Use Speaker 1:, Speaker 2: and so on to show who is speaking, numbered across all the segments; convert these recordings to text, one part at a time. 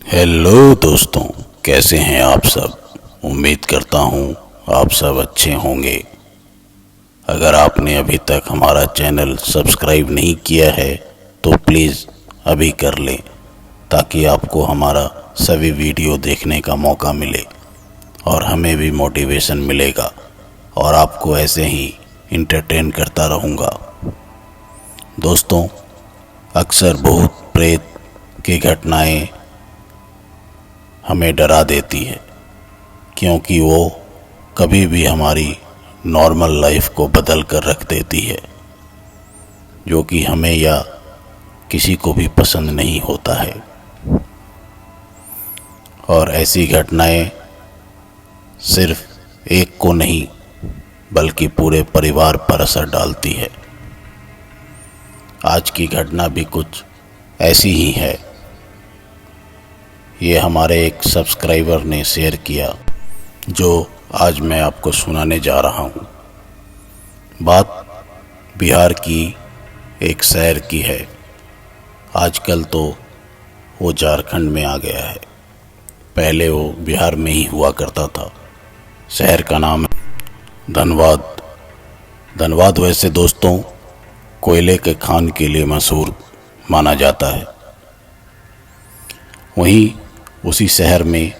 Speaker 1: Hello दोस्तों, कैसे हैं आप सब। उम्मीद करता हूँ आप सब अच्छे होंगे। अगर आपने अभी तक हमारा चैनल सब्सक्राइब नहीं किया है तो प्लीज़ अभी कर लें, ताकि आपको हमारा सभी वीडियो देखने का मौका मिले और हमें भी मोटिवेशन मिलेगा और आपको ऐसे ही इंटरटेन करता रहूँगा। दोस्तों, अक्सर भूत प्रेत की घटनाएं हमें डरा देती है, क्योंकि वो कभी भी हमारी नॉर्मल लाइफ को बदल कर रख देती है, जो कि हमें या किसी को भी पसंद नहीं होता है। और ऐसी घटनाएं सिर्फ एक को नहीं बल्कि पूरे परिवार पर असर डालती है। आज की घटना भी कुछ ऐसी ही है। ये हमारे एक सब्सक्राइबर ने शेयर किया, जो आज मैं आपको सुनाने जा रहा हूँ। बात बिहार की एक शहर की है। आजकल तो वो झारखंड में आ गया है, पहले वो बिहार में ही हुआ करता था। शहर का नाम है धनबाद। धनबाद वैसे दोस्तों कोयले के खान के लिए मशहूर माना जाता है। वहीं उसी शहर में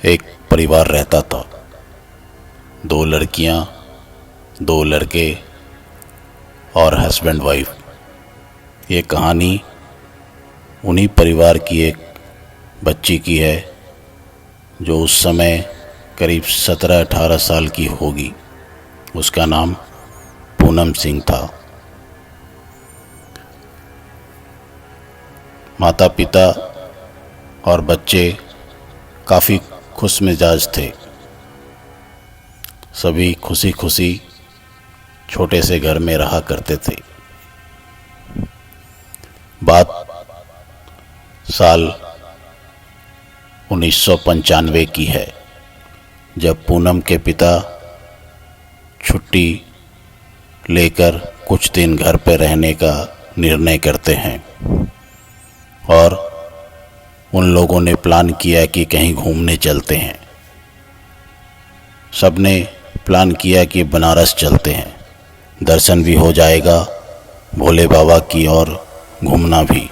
Speaker 1: एक परिवार रहता था, 2 लड़कियां, 2 लड़के और हस्बैंड वाइफ। ये कहानी उन्हीं परिवार की एक बच्ची की है, जो उस समय करीब 17-18 साल की होगी। उसका नाम पूनम सिंह था। माता पिता और बच्चे काफ़ी खुश मिजाज थे। सभी खुशी खुशी छोटे से घर में रहा करते थे। बात साल 1995 की है, जब पूनम के पिता छुट्टी लेकर कुछ दिन घर पर रहने का निर्णय करते हैं और उन लोगों ने प्लान किया कि कहीं घूमने चलते हैं। सबने प्लान किया कि बनारस चलते हैं, दर्शन भी हो जाएगा भोले बाबा की और घूमना भी।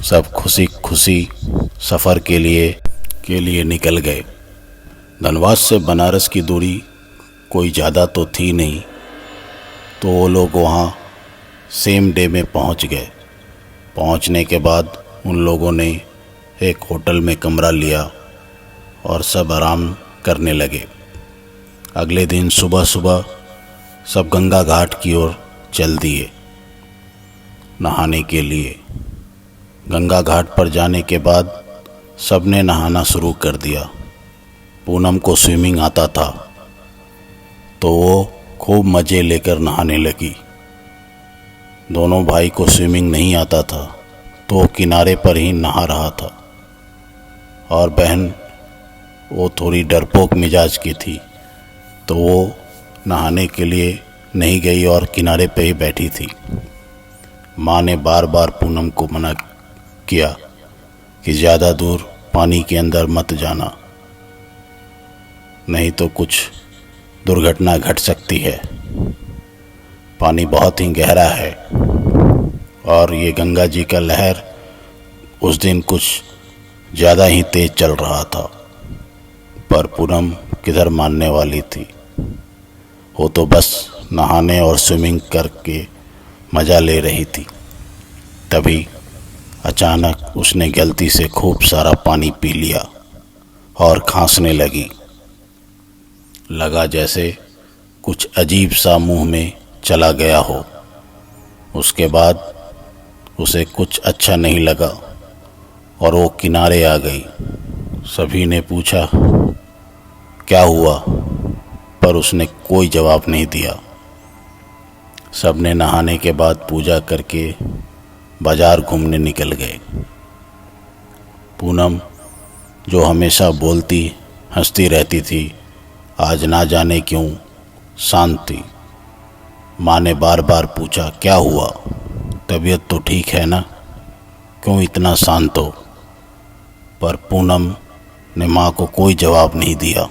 Speaker 1: सब खुशी खुशी सफ़र के लिए निकल गए। धनबाद से बनारस की दूरी कोई ज़्यादा तो थी नहीं, तो वो लोग वहाँ सेम डे में पहुँच गए। पहुँचने के बाद उन लोगों ने एक होटल में कमरा लिया और सब आराम करने लगे। अगले दिन सुबह सुबह सब गंगा घाट की ओर चल दिए नहाने के लिए। गंगा घाट पर जाने के बाद सब ने नहाना शुरू कर दिया। पूनम को स्विमिंग आता था, तो वो खूब मज़े लेकर नहाने लगी। दोनों भाई को स्विमिंग नहीं आता था, तो वो किनारे पर ही नहा रहा था। और बहन वो थोड़ी डरपोक मिजाज की थी, तो वो नहाने के लिए नहीं गई और किनारे पे ही बैठी थी। माँ ने बार बार पूनम को मना किया कि ज़्यादा दूर पानी के अंदर मत जाना, नहीं तो कुछ दुर्घटना घट सकती है। पानी बहुत ही गहरा है और ये गंगा जी का लहर उस दिन कुछ ज़्यादा ही तेज चल रहा था। पर पूनम किधर मानने वाली थी। वो तो बस नहाने और स्विमिंग करके मज़ा ले रही थी। तभी अचानक उसने गलती से खूब सारा पानी पी लिया और खांसने लगा जैसे कुछ अजीब सा मुंह में चला गया हो। उसके बाद उसे कुछ अच्छा नहीं लगा और वो किनारे आ गई। सभी ने पूछा क्या हुआ, पर उसने कोई जवाब नहीं दिया। सबने नहाने के बाद पूजा करके बाजार घूमने निकल गए। पूनम, जो हमेशा बोलती हंसती रहती थी, आज ना जाने क्यों शांत थी। माँ ने बार बार पूछा क्या हुआ, तबीयत तो ठीक है ना, क्यों इतना शांत हो। पर पूनम ने माँ को कोई जवाब नहीं दिया।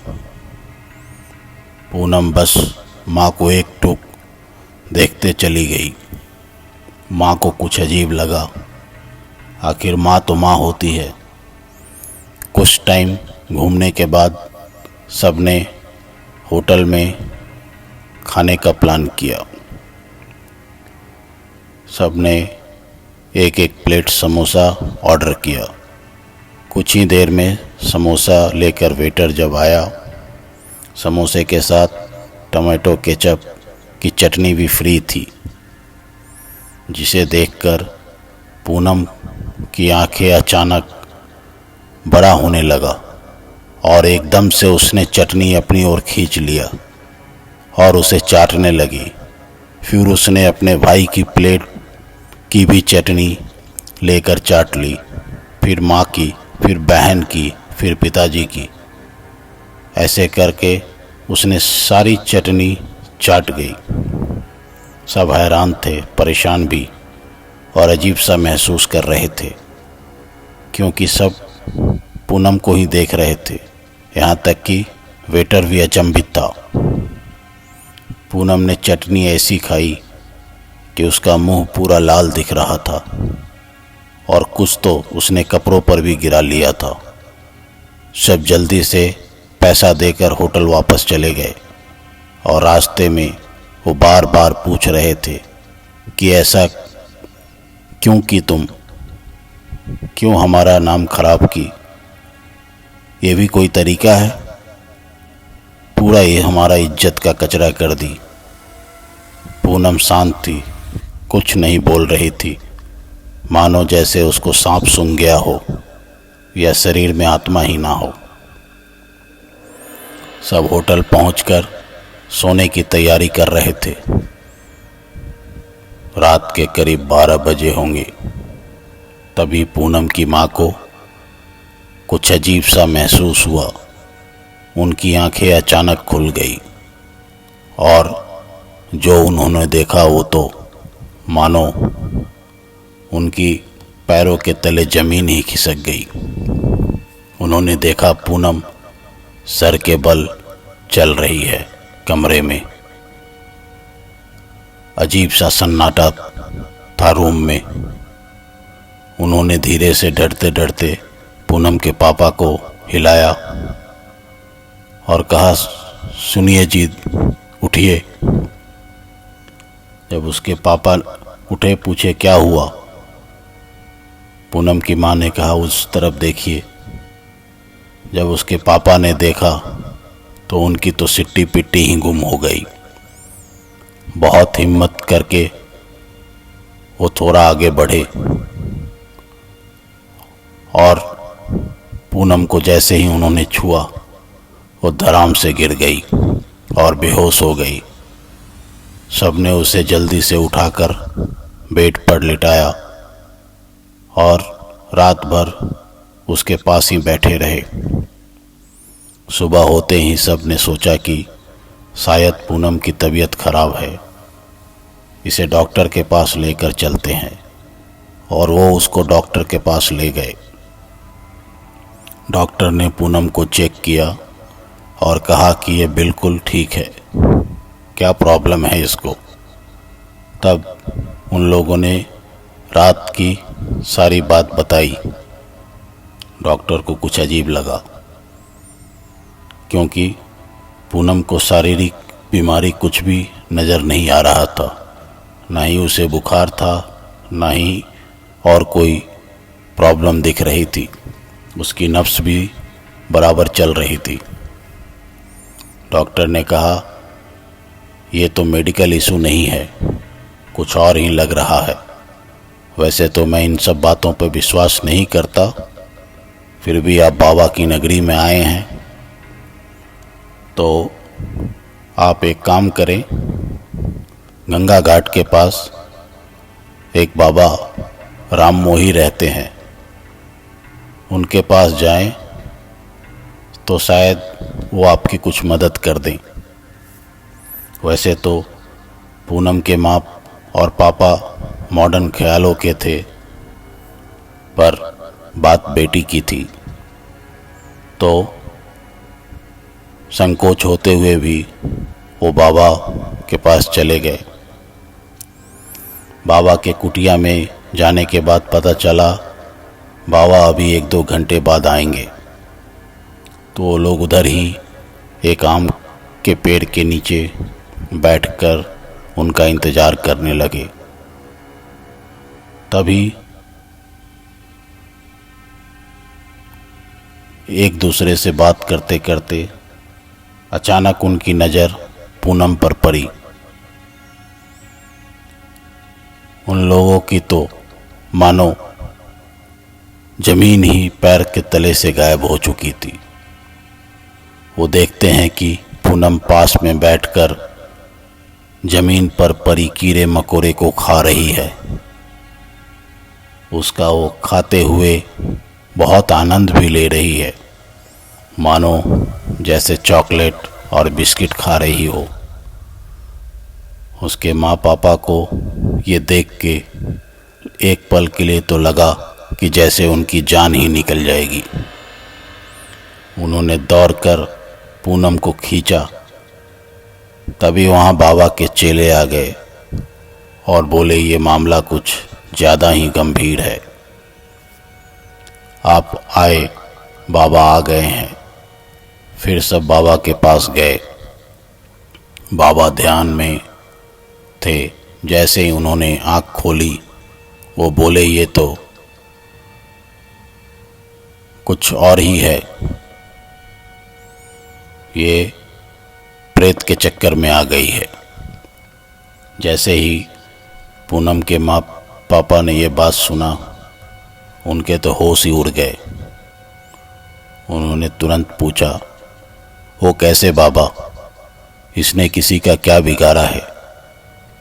Speaker 1: पूनम बस माँ को एकटूक देखते चली गई। माँ को कुछ अजीब लगा, आखिर माँ तो माँ होती है। कुछ टाइम घूमने के बाद सबने होटल में खाने का प्लान किया। सबने एक एक प्लेट समोसा ऑर्डर किया। कुछ ही देर में समोसा लेकर वेटर जब आया, समोसे के साथ टमाटो केचप की चटनी भी फ्री थी, जिसे देखकर पूनम की आंखें अचानक बड़ा होने लगा और एकदम से उसने चटनी अपनी ओर खींच लिया और उसे चाटने लगी। फिर उसने अपने भाई की प्लेट की भी चटनी लेकर चाट ली, फिर माँ की, फिर बहन की, फिर पिताजी की। ऐसे करके उसने सारी चटनी चाट गई। सब हैरान थे, परेशान भी और अजीब सा महसूस कर रहे थे, क्योंकि सब पूनम को ही देख रहे थे। यहाँ तक कि वेटर भी अचंभित था। पूनम ने चटनी ऐसी खाई कि उसका मुंह पूरा लाल दिख रहा था और कुछ तो उसने कपड़ों पर भी गिरा लिया था। सब जल्दी से पैसा देकर होटल वापस चले गए और रास्ते में वो बार बार पूछ रहे थे कि ऐसा क्यों की तुम, क्यों हमारा नाम खराब की? ये भी कोई तरीका है? पूरा ये हमारा इज्जत का कचरा कर दी। पूनम शांत थी, कुछ नहीं बोल रही थी, मानो जैसे उसको सांप सूंघ गया हो या शरीर में आत्मा ही ना हो। सब होटल पहुंचकर सोने की तैयारी कर रहे थे। रात के करीब 12 बजे होंगे। तभी पूनम की माँ को कुछ अजीब सा महसूस हुआ। उनकी आंखें अचानक खुल गई और जो उन्होंने देखा वो तो मानो उनकी पैरों के तले जमीन ही खिसक गई। उन्होंने देखा पूनम सर के बल चल रही है कमरे में। अजीब सा सन्नाटा था रूम में। उन्होंने धीरे से डरते डरते पूनम के पापा को हिलाया और कहा, सुनिए जी, उठिए। जब उसके पापा उठे, पूछे क्या हुआ? पूनम की माँ ने कहा, उस तरफ देखिए। जब उसके पापा ने देखा तो उनकी तो सिट्टी पिट्टी ही गुम हो गई। बहुत हिम्मत करके वो थोड़ा आगे बढ़े और पूनम को जैसे ही उन्होंने छुआ वो धड़ाम से गिर गई और बेहोश हो गई। सबने उसे जल्दी से उठाकर बेड पर लिटाया और रात भर उसके पास ही बैठे रहे। सुबह होते ही सब ने सोचा कि शायद पूनम की तबीयत खराब है, इसे डॉक्टर के पास लेकर चलते हैं। और वो उसको डॉक्टर के पास ले गए। डॉक्टर ने पूनम को चेक किया और कहा कि ये बिल्कुल ठीक है, क्या प्रॉब्लम है इसको। तब उन लोगों ने रात की सारी बात बताई। डॉक्टर को कुछ अजीब लगा, क्योंकि पूनम को शारीरिक बीमारी कुछ भी नज़र नहीं आ रहा था। ना ही उसे बुखार था, ना ही और कोई प्रॉब्लम दिख रही थी। उसकी नब्ज़ भी बराबर चल रही थी। डॉक्टर ने कहा, ये तो मेडिकल इशू नहीं है, कुछ और ही लग रहा है। वैसे तो मैं इन सब बातों पर विश्वास नहीं करता, फिर भी आप बाबा की नगरी में आए हैं तो आप एक काम करें, गंगा घाट के पास एक बाबा राम मोही रहते हैं, उनके पास जाएं तो शायद वो आपकी कुछ मदद कर दें। वैसे तो पूनम के माँ और पापा मॉडर्न ख्यालों के थे, पर बात बेटी की थी तो संकोच होते हुए भी वो बाबा के पास चले गए। बाबा के कुटिया में जाने के बाद पता चला बाबा अभी 1-2 घंटे बाद आएंगे। तो वो लोग उधर ही एक आम के पेड़ के नीचे बैठकर उनका इंतज़ार करने लगे। तभी एक दूसरे से बात करते करते अचानक उनकी नज़र पूनम पर पड़ी। उन लोगों की तो मानो जमीन ही पैर के तले से गायब हो चुकी थी। वो देखते हैं कि पूनम पास में बैठकर जमीन पर पड़ी कीड़े मकोड़े को खा रही है। उसका वो खाते हुए बहुत आनंद भी ले रही है, मानो जैसे चॉकलेट और बिस्किट खा रही हो। उसके माँ पापा को ये देख के एक पल के लिए तो लगा कि जैसे उनकी जान ही निकल जाएगी। उन्होंने दौड़कर पूनम को खींचा। तभी वहाँ बाबा के चेले आ गए और बोले, ये मामला कुछ ज़्यादा ही गंभीर है, आप आए, बाबा आ गए हैं। फिर सब बाबा के पास गए। बाबा ध्यान में थे। जैसे ही उन्होंने आँख खोली वो बोले, ये तो कुछ और ही है, ये प्रेत के चक्कर में आ गई है। जैसे ही पूनम के माँ पापा ने ये बात सुना, उनके तो होश ही उड़ गए। उन्होंने तुरंत पूछा, वो कैसे बाबा, इसने किसी का क्या बिगाड़ा है,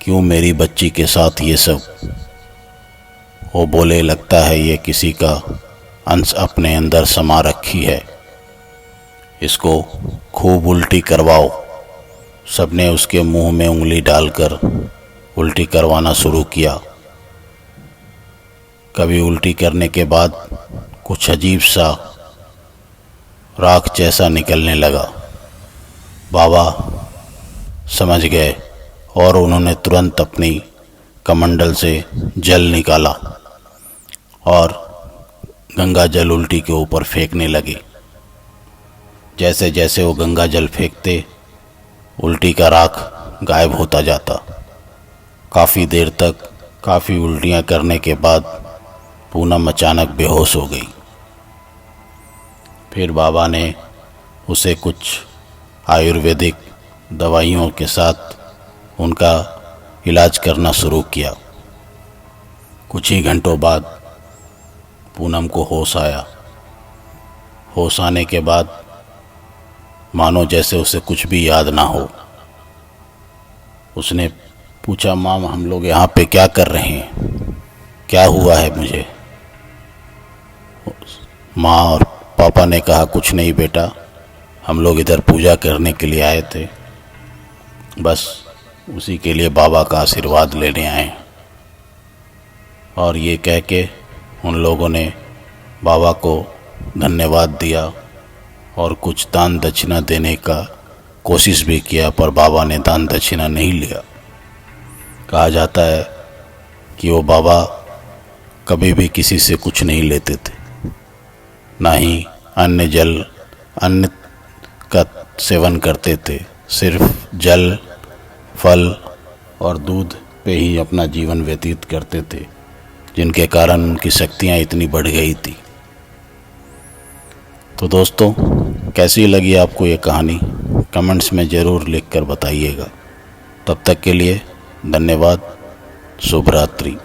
Speaker 1: क्यों मेरी बच्ची के साथ ये सब? वो बोले, लगता है ये किसी का अंश अपने अंदर समा रखी है, इसको खूब उल्टी करवाओ। सबने उसके मुंह में उंगली डालकर उल्टी करवाना शुरू किया। कभी उल्टी करने के बाद कुछ अजीब सा राख जैसा निकलने लगा। बाबा समझ गए और उन्होंने तुरंत अपनी कमंडल से जल निकाला और गंगा जल उल्टी के ऊपर फेंकने लगे। जैसे जैसे वो गंगा जल फेंकते, उल्टी का राख गायब होता जाता। काफ़ी देर तक काफ़ी उल्टियाँ करने के बाद पूनम अचानक बेहोश हो गई। फिर बाबा ने उसे कुछ आयुर्वेदिक दवाइयों के साथ उनका इलाज करना शुरू किया। कुछ ही घंटों बाद पूनम को होश आया। होश आने के बाद मानो जैसे उसे कुछ भी याद ना हो। उसने पूछा, माँ हम लोग यहाँ पे क्या कर रहे हैं, क्या हुआ है मुझे? माँ और पापा ने कहा, कुछ नहीं बेटा, हम लोग इधर पूजा करने के लिए आए थे, बस उसी के लिए बाबा का आशीर्वाद लेने आए। और ये कह के उन लोगों ने बाबा को धन्यवाद दिया और कुछ दान दक्षिणा देने का कोशिश भी किया, पर बाबा ने दान दक्षिणा नहीं लिया। कहा जाता है कि वो बाबा कभी भी किसी से कुछ नहीं लेते थे, ना ही अन्न का सेवन करते थे। सिर्फ जल, फल और दूध पे ही अपना जीवन व्यतीत करते थे, जिनके कारण उनकी शक्तियाँ इतनी बढ़ गई थी। तो दोस्तों, कैसी लगी आपको ये कहानी, कमेंट्स में ज़रूर लिखकर बताइएगा। तब तक के लिए धन्यवाद। शुभ रात्रि।